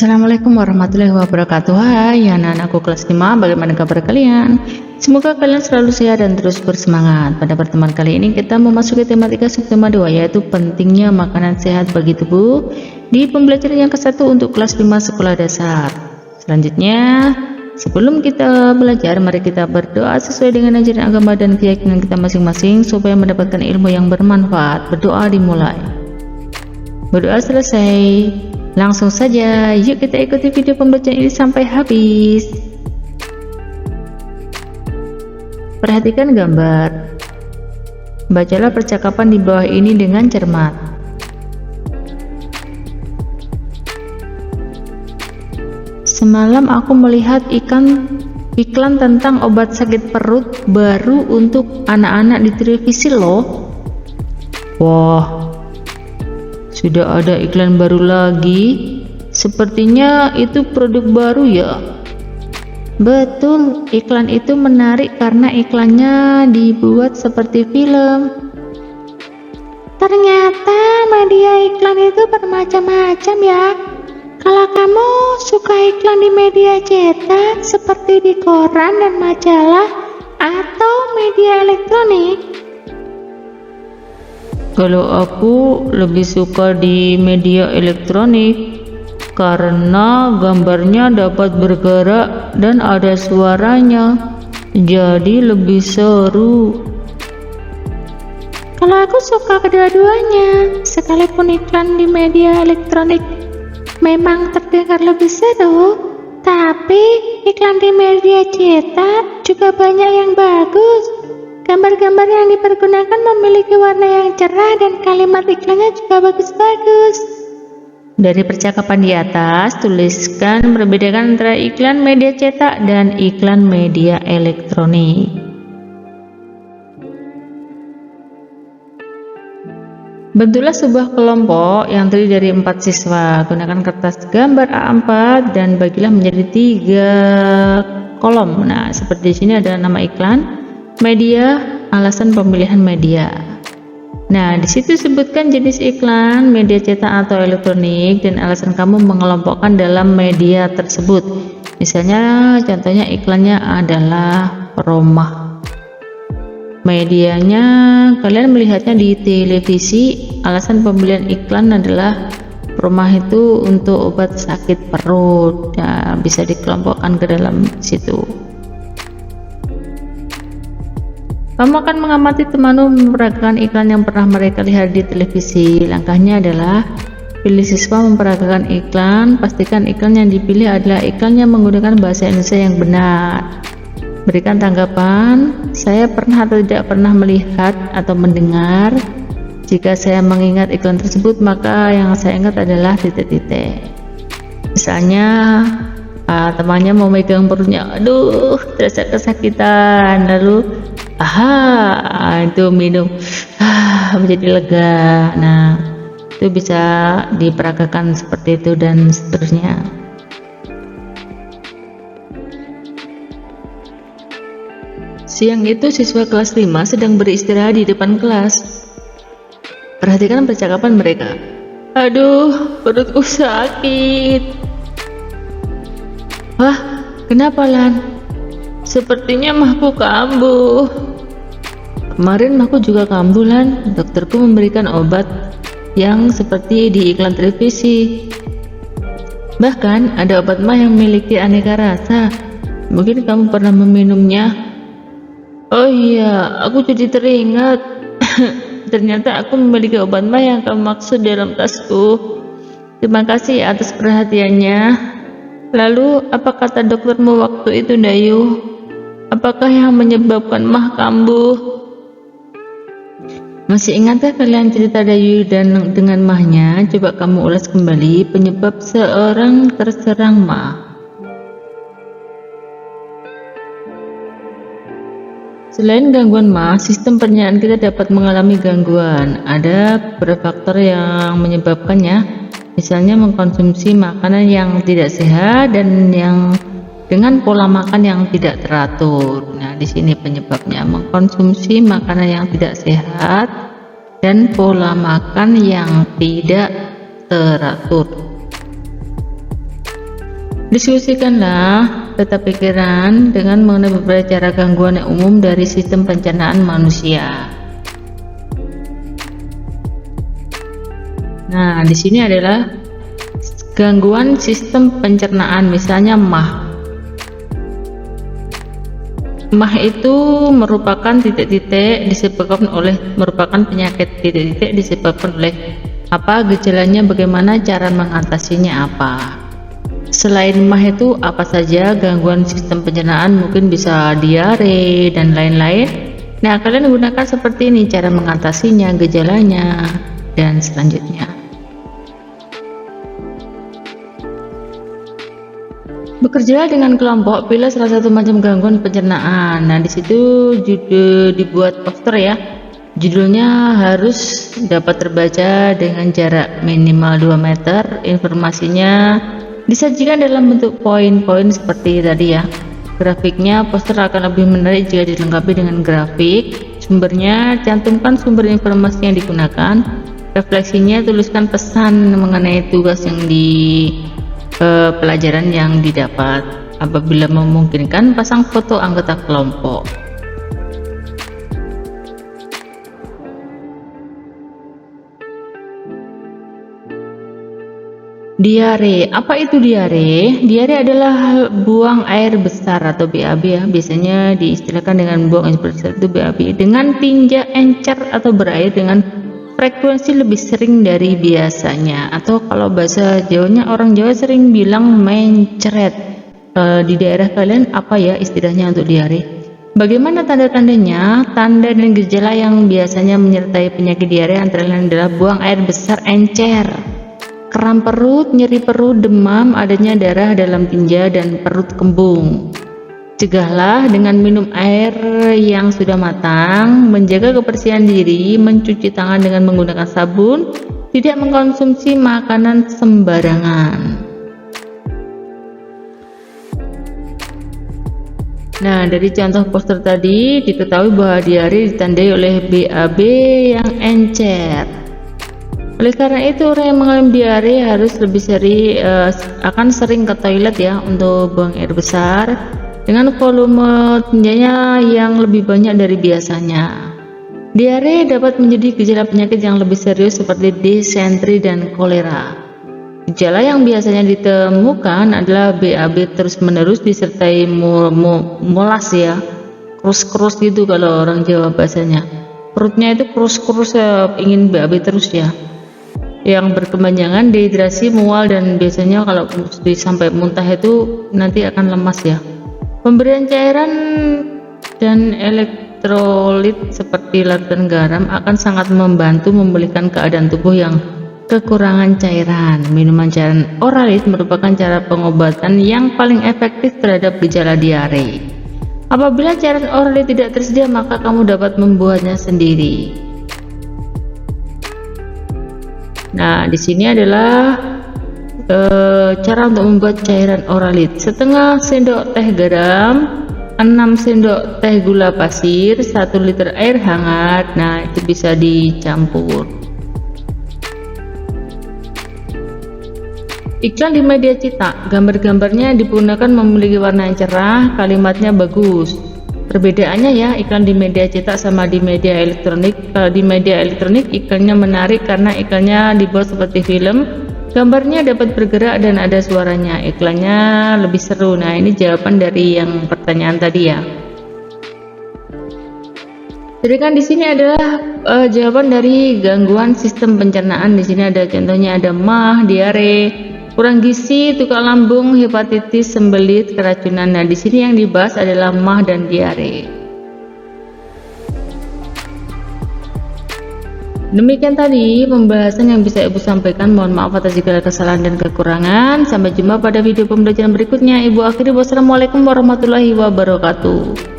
Assalamualaikum warahmatullahi wabarakatuh. Hai anak-anakku kelas 5, bagaimana kabar kalian? Semoga kalian selalu sehat dan terus bersemangat. Pada pertemuan kali ini kita memasuki tematika subtema 2, yaitu pentingnya makanan sehat bagi tubuh di pembelajaran yang ke-1 untuk kelas 5 sekolah dasar. Selanjutnya, sebelum kita belajar, mari kita berdoa sesuai dengan ajaran agama dan keyakinan kita masing-masing supaya mendapatkan ilmu yang bermanfaat. Berdoa dimulai. Berdoa selesai, langsung saja yuk kita ikuti video pembelajaran ini sampai habis. Perhatikan gambar. Bacalah percakapan di bawah ini dengan cermat. Semalam aku melihat iklan tentang obat sakit perut baru untuk anak-anak di televisi loh. Wah, sudah ada iklan baru lagi? Sepertinya itu produk baru ya? Betul, iklan itu menarik karena iklannya dibuat seperti film. Ternyata media iklan itu bermacam-macam ya. Kalau kamu suka iklan di media cetak seperti di koran dan majalah atau media elektronik? Kalau aku lebih suka di media elektronik karena gambarnya dapat bergerak dan ada suaranya, jadi lebih seru. Kalau aku suka kedua-duanya, sekalipun iklan di media elektronik memang terdengar lebih seru, tapi iklan di media cetak juga banyak yang bagus. Gambar-gambar yang dipergunakan memiliki warna yang cerah dan kalimat iklannya juga bagus-bagus. Dari percakapan di atas, tuliskan membedakan antara iklan media cetak dan iklan media elektronik. Bentuklah sebuah kelompok yang terdiri dari 4 siswa. Gunakan kertas gambar A4 dan bagilah menjadi 3 kolom. Nah, seperti di sini ada nama iklan, media, alasan pemilihan media. Nah, di situ sebutkan jenis iklan, media cetak atau elektronik, dan alasan kamu mengelompokkan dalam media tersebut. Misalnya, contohnya iklannya adalah rumah. Medianya kalian melihatnya di televisi. Alasan pemilihan iklan adalah rumah itu untuk obat sakit perut. Nah, bisa dikelompokkan ke dalam situ. Kamu akan mengamati temanmu memperagakan iklan yang pernah mereka lihat di televisi. Langkahnya adalah pilih siswa memperagakan iklan. Pastikan iklan yang dipilih adalah iklan yang menggunakan bahasa Indonesia yang benar. Berikan tanggapan, saya pernah atau tidak pernah melihat atau mendengar. Jika saya mengingat iklan tersebut, maka yang saya ingat adalah titik-titik. Misalnya, temannya mau megang perutnya, aduh terasa kesakitan, lalu itu minum, menjadi lega. Nah, itu bisa diperagakan seperti itu dan seterusnya. Siang itu siswa kelas 5 sedang beristirahat di depan kelas. Perhatikan percakapan mereka. Aduh, perutku sakit. Wah, kenapa Lan? Sepertinya mahku kambuh. Kemarin mahku juga kambuh Lan. Dokterku memberikan obat yang seperti di iklan televisi. Bahkan ada obat mah yang memiliki aneka rasa. Mungkin kamu pernah meminumnya. Oh iya, aku jadi teringat. Ternyata aku memiliki obat mah yang kamu maksud dalam tasku. Terima kasih atas perhatiannya. Lalu apa kata doktermu waktu itu Dayu? Apakah yang menyebabkan mah kambuh? Masih ingatkah kalian cerita Dayu dan dengan mahnya? Coba kamu ulas kembali penyebab seorang terserang mah. Selain gangguan mah, sistem pencernaan kita dapat mengalami gangguan. Ada beberapa faktor yang menyebabkannya. Misalnya mengkonsumsi makanan yang tidak sehat dan yang dengan pola makan yang tidak teratur. Nah, di sini penyebabnya mengkonsumsi makanan yang tidak sehat dan pola makan yang tidak teratur. Diskusikanlah peta pikiran dengan mengenai beberapa cara gangguan yang umum dari sistem pencernaan manusia. Nah, di sini adalah gangguan sistem pencernaan, misalnya MAH. MAH itu merupakan titik-titik merupakan penyakit titik-titik disebabkan oleh apa, gejalanya, bagaimana cara mengatasinya apa. Selain MAH itu apa saja gangguan sistem pencernaan, mungkin bisa diare dan lain-lain. Nah, kalian gunakan seperti ini cara mengatasinya, gejalanya, dan selanjutnya. Bekerjalah dengan kelompok, pilih salah satu macam gangguan pencernaan. Nah, di situ dibuat poster ya. Judulnya harus dapat terbaca dengan jarak minimal 2 meter. Informasinya disajikan dalam bentuk poin-poin seperti tadi ya. Grafiknya, poster akan lebih menarik jika dilengkapi dengan grafik. Sumbernya, cantumkan sumber informasi yang digunakan. Refleksinya, tuliskan pesan mengenai tugas yang pelajaran yang didapat. Apabila memungkinkan, pasang foto anggota kelompok. Diare, apa itu diare? Diare adalah buang air besar atau BAB ya. Biasanya diistilahkan dengan buang air besar itu BAB dengan tinja encer atau berair dengan frekuensi lebih sering dari biasanya, atau kalau bahasa Jawanya, orang Jawa sering bilang mencret. Di daerah kalian apa ya istilahnya untuk diare? Bagaimana tanda-tandanya? Tanda dan gejala yang biasanya menyertai penyakit diare antara lain adalah buang air besar, encer, kram perut, nyeri perut, demam, adanya darah dalam tinja, dan perut kembung. Cegahlah dengan minum air yang sudah matang, menjaga kebersihan diri, mencuci tangan dengan menggunakan sabun, tidak mengkonsumsi makanan sembarangan. Nah, dari contoh poster tadi diketahui bahwa diare ditandai oleh BAB yang encer. Oleh karena itu, orang yang mengalami diare harus akan sering ke toilet ya untuk buang air besar dengan volume tinjanya yang lebih banyak dari biasanya. Diare dapat menjadi gejala penyakit yang lebih serius seperti disentri dan kolera. Gejala yang biasanya ditemukan adalah BAB terus-menerus disertai molas ya, krus-krus gitu kalau orang Jawa bahasanya. Perutnya itu krus-krus ingin BAB terus ya. Yang berkepanjangan, dehidrasi, mual, dan biasanya kalau sampai muntah itu nanti akan lemas ya. Pemberian cairan dan elektrolit seperti larutan garam akan sangat membantu memulihkan keadaan tubuh yang kekurangan cairan. Minuman cairan oralit merupakan cara pengobatan yang paling efektif terhadap gejala diare. Apabila cairan oralit tidak tersedia, maka kamu dapat membuatnya sendiri. Nah, di sini adalah cara untuk membuat cairan oralit. Setengah sendok teh garam, 6 sendok teh gula pasir, 1 liter air hangat. Nah, itu bisa dicampur. Iklan di media cetak, gambar-gambarnya digunakan memiliki warna yang cerah, kalimatnya bagus. Perbedaannya ya, iklan di media cetak sama di media elektronik. Kalau di media elektronik iklannya menarik karena iklannya dibuat seperti film, gambarnya dapat bergerak dan ada suaranya, iklannya lebih seru. Nah, ini jawaban dari yang pertanyaan tadi ya. Jadi kan di sini adalah jawaban dari gangguan sistem pencernaan. Di sini ada contohnya, ada MAH, diare, kurang gizi, tukar lambung, hepatitis, sembelit, keracunan. Nah, di sini yang dibahas adalah MAH dan diare. Demikian tadi pembahasan yang bisa Ibu sampaikan. Mohon maaf atas segala kesalahan dan kekurangan. Sampai jumpa pada video pembelajaran berikutnya. Ibu akhiri, wassalamualaikum warahmatullahi wabarakatuh.